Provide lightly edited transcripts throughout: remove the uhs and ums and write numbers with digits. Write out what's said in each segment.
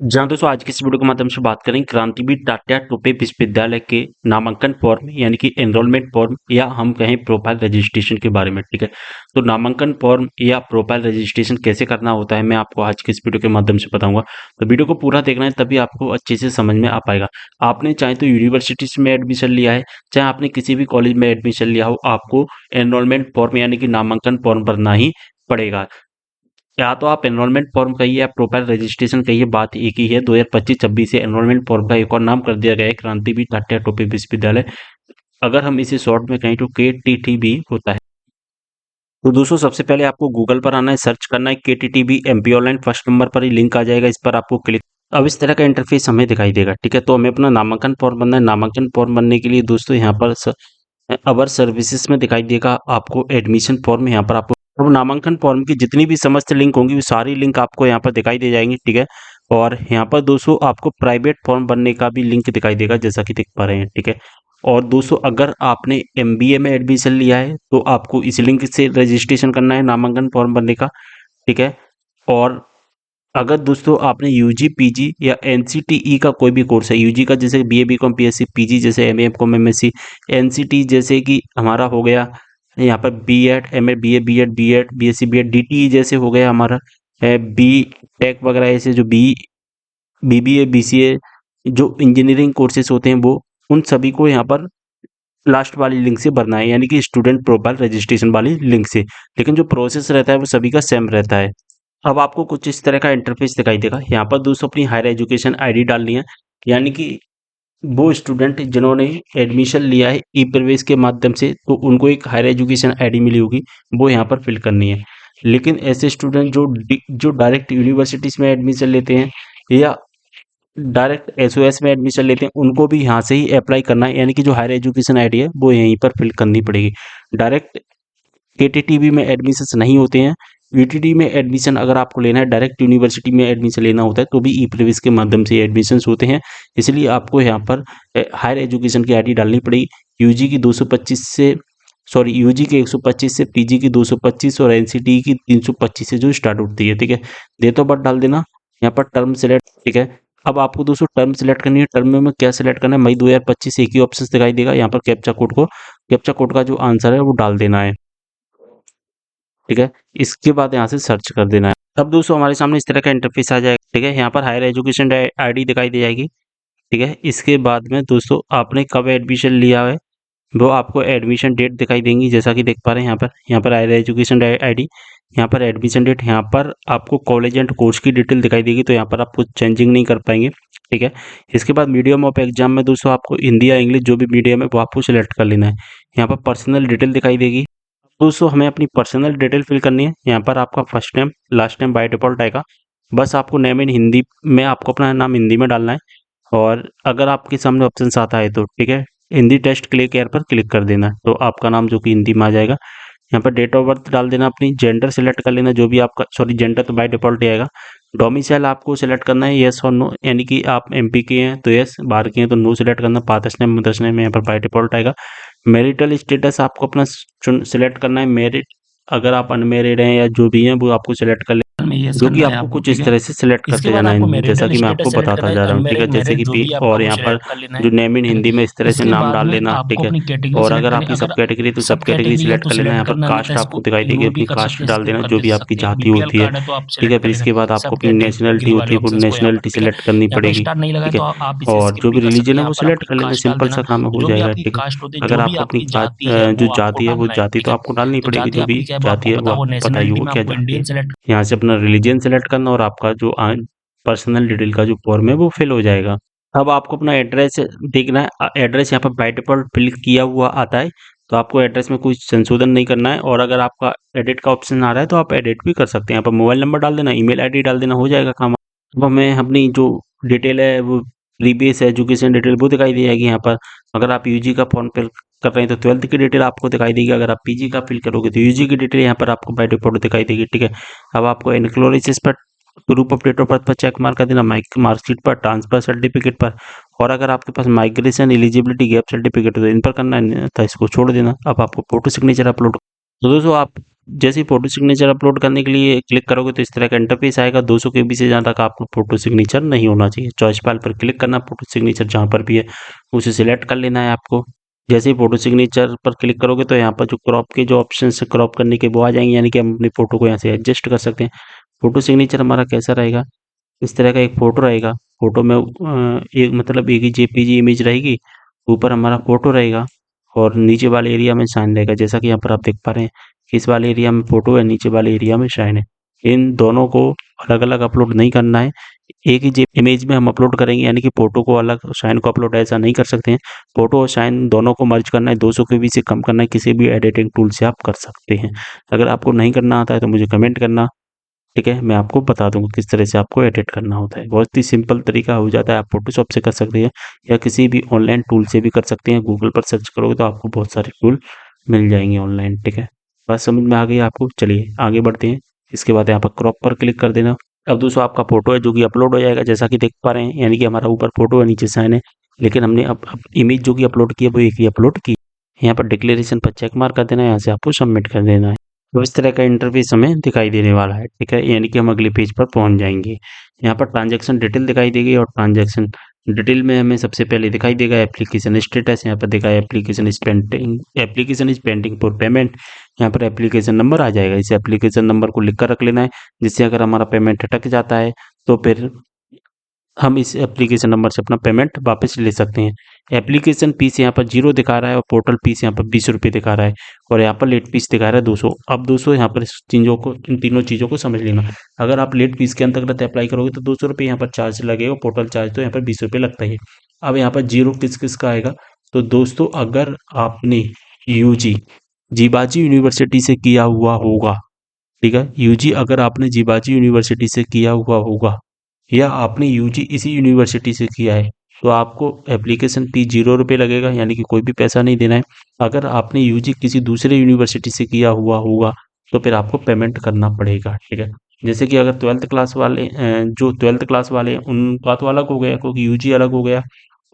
जहाँ दोस्तों आज की इस वीडियो के माध्यम से बात करें क्रांतिवीर टाट्या टोपे विश्वविद्यालय के नामांकन फॉर्म यानी कि एनरोलमेंट फॉर्म या हम कहें प्रोफाइल रजिस्ट्रेशन के बारे में। ठीक है, तो नामांकन फॉर्म या प्रोफाइल रजिस्ट्रेशन कैसे करना होता है मैं आपको आज के इस वीडियो के माध्यम से बताऊंगा। तो वीडियो को पूरा देखना है, तभी आपको अच्छे से समझ में आ पाएगा। आपने चाहे तो यूनिवर्सिटी में एडमिशन लिया है, चाहे आपने किसी भी कॉलेज में एडमिशन लिया हो, आपको एनरोलमेंट फॉर्म यानी कि नामांकन फॉर्म भरना ही पड़ेगा। या तो आप एनरोलमेंट फॉर्म कहिए या प्रोफाइल रजिस्ट्रेशन कहिए, बात एक ही है। 2025-26 से एनरोलमेंट फॉर्म का एक और नाम कर दिया गया है क्रांतिवीर टाट्या टोपे विश्वविद्यालय। अगर हम इसे शॉर्ट में कहें तो KTT भी होता है। तो दोस्तों सबसे पहले आपको गूगल पर आना है, सर्च करना है KTTB MP online. First number पर ही लिंक आ जाएगा, इस पर आपको क्लिक। अब इस तरह का इंटरफेस हमें दिखाई देगा। ठीक है, तो हमें अपना नामांकन फॉर्म भरना है। नामांकन फॉर्म भरने के लिए दोस्तों यहाँ पर अवर सर्विसेज में दिखाई देगा आपको एडमिशन फॉर्म। यहाँ पर आपको अब नामांकन फॉर्म की जितनी भी समस्त लिंक होंगी वो सारी लिंक आपको यहाँ पर दिखाई दे जाएंगी। ठीक है, और यहाँ पर दोस्तों आपको प्राइवेट फॉर्म भरने का भी लिंक दिखाई देगा, जैसा कि देख पा रहे हैं। ठीक है, और दोस्तों अगर आपने MBA में एडमिशन लिया है तो आपको इस लिंक से रजिस्ट्रेशन करना है नामांकन फॉर्म भरने का। ठीक है, और अगर दोस्तों आपने UG PG या NCTE का कोई भी कोर्स है, UG का जैसे BA BCom PSC, PG जैसे MA MCom MSc, NCT जैसे कि हमारा हो गया यहाँ पर B.Ed MA BA B.Ed B.Ed BSc B.Ed DTE जैसे हो गया हमारा B Tech वगैरह, ऐसे जो BBA BCA जो इंजीनियरिंग कोर्सेज होते हैं वो उन सभी को यहाँ पर लास्ट वाली लिंक से भरना है, यानी कि स्टूडेंट प्रोफाइल रजिस्ट्रेशन वाली लिंक से। लेकिन जो प्रोसेस रहता है वो सभी का सेम रहता है। अब आपको कुछ इस तरह का इंटरफेस दिखाई देगा। यहाँ पर दोस्तों अपनी हायर एजुकेशन आईडी डालनी है, यानी कि वो स्टूडेंट जिन्होंने एडमिशन लिया है ई प्रवेश के माध्यम से, तो उनको एक हायर एजुकेशन आईडी मिली होगी, वो यहाँ पर फिल करनी है। लेकिन ऐसे स्टूडेंट जो डायरेक्ट यूनिवर्सिटीज में एडमिशन लेते हैं या डायरेक्ट SOS में एडमिशन लेते हैं, उनको भी यहाँ से ही अप्लाई करना है, यानी कि जो हायर एजुकेशन आईडी है वो यहीं पर फिल करनी पड़ेगी। डायरेक्ट KTTB में एडमिशन्स नहीं होते हैं। UTD में एडमिशन अगर आपको लेना है, डायरेक्ट यूनिवर्सिटी में एडमिशन लेना होता है, तो भी ई प्रवेश के माध्यम से एडमिशन्स होते हैं। इसलिए आपको यहाँ पर हायर एजुकेशन की आईडी डालनी पड़ेगी। यूजी की 225 से यूजी के 125 से, PG की 225 और NCTE की 325 से जो स्टार्ट होती है। ठीक है, डेट ऑफ बर्थ डाल देना, यहाँ पर टर्म सेलेक्ट। ठीक है, अब आपको दोस्तों टर्म सेलेक्ट करनी है। टर्म में क्या सेलेक्ट करना है, मई 2025 से एक ही ऑप्शन दिखाई देगा। यहाँ पर कैप्चा कोड का जो आंसर है वो डाल देना है। ठीक है, इसके बाद यहाँ से सर्च कर देना है। तब दोस्तों हमारे सामने इस तरह का इंटरफेस आ जाएगा। ठीक है, यहाँ पर हायर एजुकेशन आईडी दिखाई दे जाएगी। ठीक है, इसके बाद में दोस्तों आपने कब एडमिशन लिया है वो आपको एडमिशन डेट दिखाई देंगी, जैसा कि देख पा रहे हैं। यहाँ पर हायर एजुकेशन आईडी, यहाँ पर एडमिशन डेट, यहाँ पर आपको कॉलेज एंड कोर्स की डिटेल दिखाई देगी, तो यहाँ पर आप कुछ चेंजिंग नहीं कर पाएंगे। ठीक है, इसके बाद मीडियम ऑफ एग्जाम में दोस्तों आपको हिंदी या इंग्लिश जो भी मीडियम है वो आपको सिलेक्ट कर लेना है। यहाँ पर पर्सनल डिटेल दिखाई देगी। दोस्तों हमें अपनी पर्सनल डिटेल फिल करनी है। यहाँ पर आपका first name last name by default आएगा। बस आपको नेम इन हिंदी में, आपको अपना नाम हिंदी में डालना है। और अगर आपके सामने ऑप्शन आता है तो ठीक है, हिंदी टेस्ट क्लिक एयर पर क्लिक कर देना, तो आपका नाम जो कि हिंदी में आ जाएगा। यहाँ पर डेट ऑफ बर्थ डाल देना, अपनी जेंडर सेलेक्ट कर लेना, जो भी आपका जेंडर तो बाय डिफॉल्ट ही आएगा। डोमिसाइल आपको सेलेक्ट करना है येस और नो, यानी कि आप MP के हैं तो येस, बाहर के हैं तो नो सेलेक्ट करना। फादर्स नेम मदर्स नेम यहाँ पर बाय डिफॉल्ट आएगा। मैरिटल स्टेटस आपको अपना सेलेक्ट करना है, मैरिड, अगर आप अनमेरिड हैं या जो भी हैं वो आपको सेलेक्ट कर में यस जो कि करना है आपको आपको, कुछ ठीक इस है। तरह से सिलेक्ट इसके करते बाद जाना आपको है, जैसा मैरिटल कि मैं आपको स्टेटस सेलेक्ट बताता करना है, जा रहा हूँ। ठीक है, अनमैरिड जैसे मैरिड कि जो पी, भी आपको और वो यहाँ पर सेलेक्ट कर लेना है, जो नेम इन ठीक है। हिंदी में इस तरह से इसके नाम बाद डाल में लेना। आपको ठीक है, अपनी कैटेगरी और सेलेक्ट अगर करनी है। आपकी सब अगर कैटेगरी तो सब सब कैटेगरी कैटेगरी है सिलेक्ट तो कर लेना। सिलेक्ट यहाँ पर करना, कास्ट अन्यथा आपको इसको दिखाई देगी, इग्नोर भी अपनी कर कास्ट सकते हैं, डाल स्किप देना कर जो दे भी आपकी सकते हैं। जाति BPL होती है। कार्ड है तो आप ठीक है, सिलेक्ट कर फिर लेना इसके बाद आपको सब अपनी कैटेगरी नेशनलिटी वाले होती है, वो ऑप्शंस को यहाँ पर, नेशनलिटी ठीक है। सिलेक्ट करनी यहाँ पर पड़ेगी। स्टार नहीं लगा है ठीक तो है, आप इसे और स्किप जो भी भी कर सकते रिलीजन हैं। है यहाँ वो पर सिलेक्ट अपनी कर लेना, कास्ट डाल सिंपल देना, सा काम हो जो भी जाएगा। आपकी ठीक है, कास्ट होती है, अगर जो भी आपको अपनी आपकी जाति है जो वो आपको जाति है वो डालना है, जाति ठीक तो है। आपको डालनी तो पड़ेगी, जाति जो भी आपकी क्या है वो जाति आपको है वो पता, वो आपको पता ही नेशनलिटी होगा में क्या आपको जाति है। Indian select. यहाँ से अपना रिलीजन सेलेक्ट करना और आपका जो पर्सनल डिटेल का जो फॉर्म है वो फिल हो जाएगा। अब आपको अपना एड्रेस देखना है। एड्रेस यहाँ पर बाय डिफॉल्ट फिल किया हुआ आता है, तो आपको एड्रेस में कुछ संशोधन नहीं करना है। और अगर आपका एडिट का ऑप्शन आ रहा है तो आप एडिट भी कर सकते हैं। यहाँ पर मोबाइल नंबर डाल देना, ईमेल आईडी डाल देना, हो जाएगा काम। अब हमें अपनी जो डिटेल है वो प्रीवियस एजुकेशन डिटेल वो दिखाई दे जाएगी। यहाँ पर अगर आप UG का फॉर्म फिल कर रहे हैं तो 12th की डिटेल आपको दिखाई देगी। अगर आप PG का फिल करोगे तो UG की डिटेल यहाँ पर आपको बाय डिफॉल्ट दिखाई देगी। ठीक है, अब आपको एनक्लोरिसिस पर, group of date of birth पर चेक मार्क कर देना, मार्कशीट पर, ट्रांसफर सर्टिफिकेट पर, और अगर आपके पास माइग्रेशन एलिजिबिलिटी गैप सर्टिफिकेट है तो इन पर करना है, तो इसको छोड़ देना। अब आपको फोटो सिग्नेचर अपलोड। तो दोस्तों आप जैसे ही फोटो सिग्नेचर अपलोड करने के लिए क्लिक करोगे तो इस तरह का इंटरफेस आएगा। 200 केबी से ज़्यादा का आपको फोटो सिग्नेचर नहीं होना चाहिए। चॉइस फाइल पर क्लिक करना, फोटो सिग्नेचर जहाँ पर भी है उसे सिलेक्ट कर लेना है आपको। जैसे ही फोटो सिग्नेचर पर क्लिक करोगे तो यहाँ पर जो क्रॉप के जो ऑप्शन है क्रॉप करने के वो आ जाएंगे, यानी कि हम अपनी फोटो को यहाँ से एडजस्ट कर सकते हैं। फोटो सिग्नेचर हमारा कैसा रहेगा, इस तरह का एक फ़ोटो रहेगा। फ़ोटो में एक मतलब एक ही जेपीजी इमेज रहेगी, ऊपर हमारा फ़ोटो रहेगा और नीचे वाले एरिया में साइन रहेगा। जैसा कि यहाँ पर आप देख पा रहे हैं, इस वाले एरिया में फ़ोटो है, नीचे वाले एरिया में साइन है। इन दोनों को अलग-अलग अपलोड नहीं करना है, एक ही जे इमेज में हम अपलोड करेंगे, यानी कि फ़ोटो को अलग, साइन को अपलोड ऐसा नहीं कर सकते हैं। फ़ोटो और साइन दोनों को मर्ज करना है, 200 केबी से कम करना है, किसी भी एडिटिंग टूल से आप कर सकते हैं। अगर आपको नहीं करना आता है तो मुझे कमेंट करना, ठीक है, मैं आपको बता दूँगा किस तरह से आपको एडिट करना होता है। बहुत ही सिंपल तरीका हो जाता है, आप फ़ोटोशॉप से कर सकते हैं या किसी भी ऑनलाइन टूल से भी कर सकते हैं। गूगल पर सर्च करोगे तो आपको बहुत सारे टूल मिल जाएँगे ऑनलाइन, ठीक है। बात समझ में आ गई आपको? चलिए आगे बढ़ते हैं। इसके बाद यहाँ पर क्रॉप पर क्लिक कर देना। अब दोस्तों आपका फ़ोटो है जो कि अपलोड हो जाएगा, जैसा कि देख पा रहे हैं, यानी कि हमारा ऊपर फ़ोटो है, नीचे साइन है। लेकिन हमने अब इमेज जो कि अपलोड की है वो एक ही अपलोड की। यहाँ पर डिक्लेरेशन पर चेक मार्क कर देना है, यहाँ से आपको सबमिट कर देना है। तो इस तरह का इंटरफेस हमें दिखाई देने वाला है, ठीक है, यानी कि हम अगले पेज पर पहुंच जाएंगे। यहाँ पर ट्रांजैक्शन डिटेल दिखाई देगी और ट्रांजैक्शन डिटेल में हमें सबसे पहले दिखाई देगा एप्लीकेशन स्टेटस। यहाँ पर देखा है application is pending for payment. यहाँ पर एप्लीकेशन नंबर आ जाएगा, इस एप्लीकेशन नंबर को लिख कर रख लेना है, जिससे अगर हमारा पेमेंट अटक जाता है तो फिर हम इस एप्लीकेशन नंबर से अपना पेमेंट वापस ले सकते हैं। एप्लीकेशन फीस यहाँ पर 0 दिखा रहा है और पोर्टल फीस यहाँ पर 20 रुपये दिखा रहा है और यहाँ पर लेट फीस दिखा रहा है 200। अब 200 यहाँ पर इन तीनों चीज़ों को समझ लेना। अगर आप लेट फीस के अंतर्गत अप्लाई करोगे तो 200 रुपये यहाँ पर चार्ज लगेगा, पोर्टल चार्ज तो यहाँ पर 20 रुपये लगता ही है। अब यहाँ पर 0 किस किस का आएगा, तो दोस्तों अगर आपने यूजी जीबाजी यूनिवर्सिटी से किया हुआ होगा, ठीक है, यूजी अगर आपने जीबाजी यूनिवर्सिटी से किया हुआ होगा या आपने यूजी इसी यूनिवर्सिटी से किया है तो आपको एप्लीकेशन फी 0 रुपये लगेगा, यानी कि कोई भी पैसा नहीं देना है। अगर आपने यूजी किसी दूसरे यूनिवर्सिटी से किया हुआ होगा तो फिर आपको पेमेंट करना पड़ेगा, ठीक है। जैसे कि अगर ट्वेल्थ क्लास वाले जो ट्वेल्थ क्लास वाले हैं उनका तो अलग हो गया क्योंकि यूजी अलग हो गया,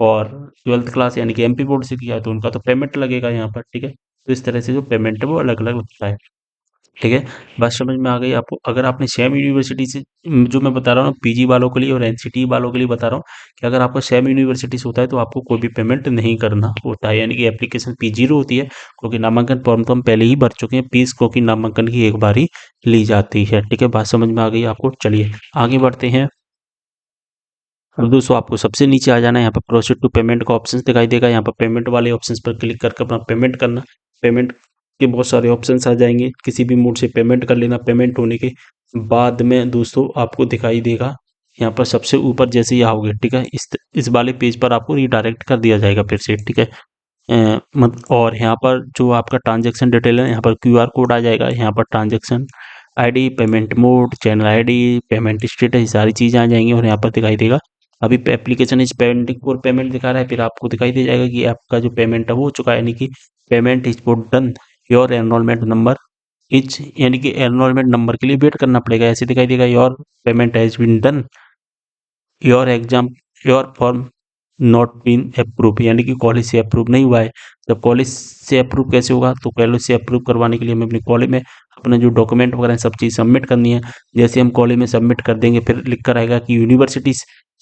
और ट्वेल्थ क्लास यानी कि एमपी बोर्ड से किया है तो उनका तो पेमेंट लगेगा यहाँ पर, ठीक है। तो इस तरह से जो पेमेंट है वो अलग अलग लगता है, ठीक है। बात समझ में आ गई आपको? अगर आपने सेम यूनिवर्सिटी से जो मैं बता रहा हूँ पीजी वालों के लिए और एनसीटी वालों के लिए बता रहा हूँ कि अगर आपका सेम यूनिवर्सिटी से होता है तो आपको कोई भी पेमेंट नहीं करना होता है, यानी कि एप्लीकेशन फी 0 होती है क्योंकि नामांकन फॉर्म तो हम पहले ही भर चुके हैं, फीस क्योंकि नामांकन की एक बार ही ली जाती है, ठीक है। बात समझ में आ गई आपको? चलिए आगे बढ़ते हैं। अब दोस्तों आपको सबसे नीचे आ जाना है, यहाँ पर प्रोसीड टू पेमेंट का ऑप्शन दिखाई देगा, यहाँ पर पेमेंट वाले ऑप्शन पर क्लिक करके अपना पेमेंट करना। पेमेंट के बहुत सारे ऑप्शंस आ जाएंगे, किसी भी मोड से पेमेंट कर लेना। पेमेंट होने के बाद में दोस्तों आपको दिखाई देगा यहाँ पर सबसे ऊपर जैसे ही आओगे, ठीक है, इस वाले पेज पर आपको रिडायरेक्ट कर दिया जाएगा फिर से, ठीक है। और यहाँ पर जो आपका ट्रांजैक्शन डिटेल है, यहाँ पर क्यूआर कोड आ जाएगा, यहाँ पर transaction ID, payment mode, channel ID, payment status, ये सारी चीज़ें आ जाएंगी और यहाँ पर दिखाई देगा अभी application is pending for payment दिखा रहा है, फिर आपको दिखाई दे जाएगा कि आपका जो पेमेंट है वो हो चुका है, यानी कि payment is for done, your enrolment number is, यानी कि एनरोलमेंट नंबर के लिए वेट करना पड़ेगा। ऐसे दिखाई देगा your payment has been done, your exam, your form not been approve, यानी कि कॉलेज से अप्रूव नहीं हुआ है। जब कॉलेज से अप्रूव कैसे होगा, तो कॉलेज से अप्रूव करवाने के लिए हमें अपने कॉलेज में अपना जो डॉक्यूमेंट वगैरह सब चीज़ सबमिट करनी है। जैसे हम कॉलेज में सबमिट कर देंगे फिर लिख कर आएगा कि यूनिवर्सिटी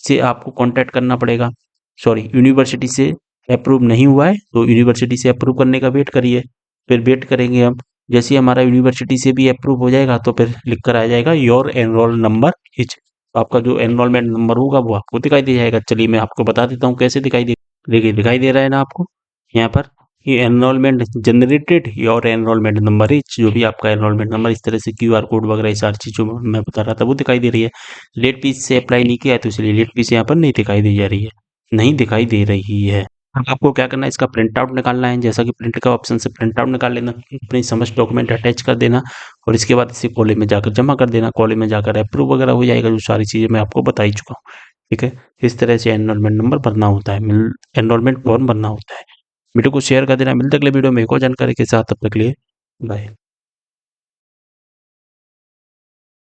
से आपको कांटेक्ट करना पड़ेगा, सॉरी यूनिवर्सिटी से अप्रूव नहीं हुआ है तो यूनिवर्सिटी से अप्रूव करने का वेट करिए। फिर वेट करेंगे हम, जैसे ही हमारा यूनिवर्सिटी से भी अप्रूव हो जाएगा तो फिर लिख कर आ जाएगा योर एनरोल नंबर इज, आपका जो एनरोलमेंट नंबर होगा वो आपको दिखाई दे जाएगा। चलिए मैं आपको बता देता हूँ कैसे दिखाई दे, देखिए दिखाई दे रहा है ना आपको यहाँ पर, ये enrolment generated your enrolment number is, जो भी आपका एनरोलमेंट नंबर इस तरह से क्यूआर कोड वगैरह ये सारी चीज़ों मैं बता रहा था वो दिखाई दे रही है। लेट फीस से अप्लाई नहीं किया है तो इसलिए लेट फीस यहाँ पर नहीं दिखाई दे जा रही है, नहीं दिखाई दे रही है। अब आपको क्या करना है, इसका प्रिंट आउट निकालना है। जैसा कि प्रिंट का ऑप्शन से प्रिंट आउट निकाल लेना, अपनी समस्त डॉक्यूमेंट अटैच कर देना और इसके बाद इसे कॉलेज में जाकर जमा कर देना। कॉलेज में जाकर अप्रूव वगैरह हो जाएगा, जो सारी चीज़ें मैं आपको बता ही चुका हूँ, ठीक है। इस तरह से एनरोलमेंट नंबर भरना होता है, एनरोलमेंट फॉर्म भरना होता है। वीडियो को शेयर कर देना। मिलते अगले वीडियो में एक और जानकारी के साथ, तब तक के लिए बाय।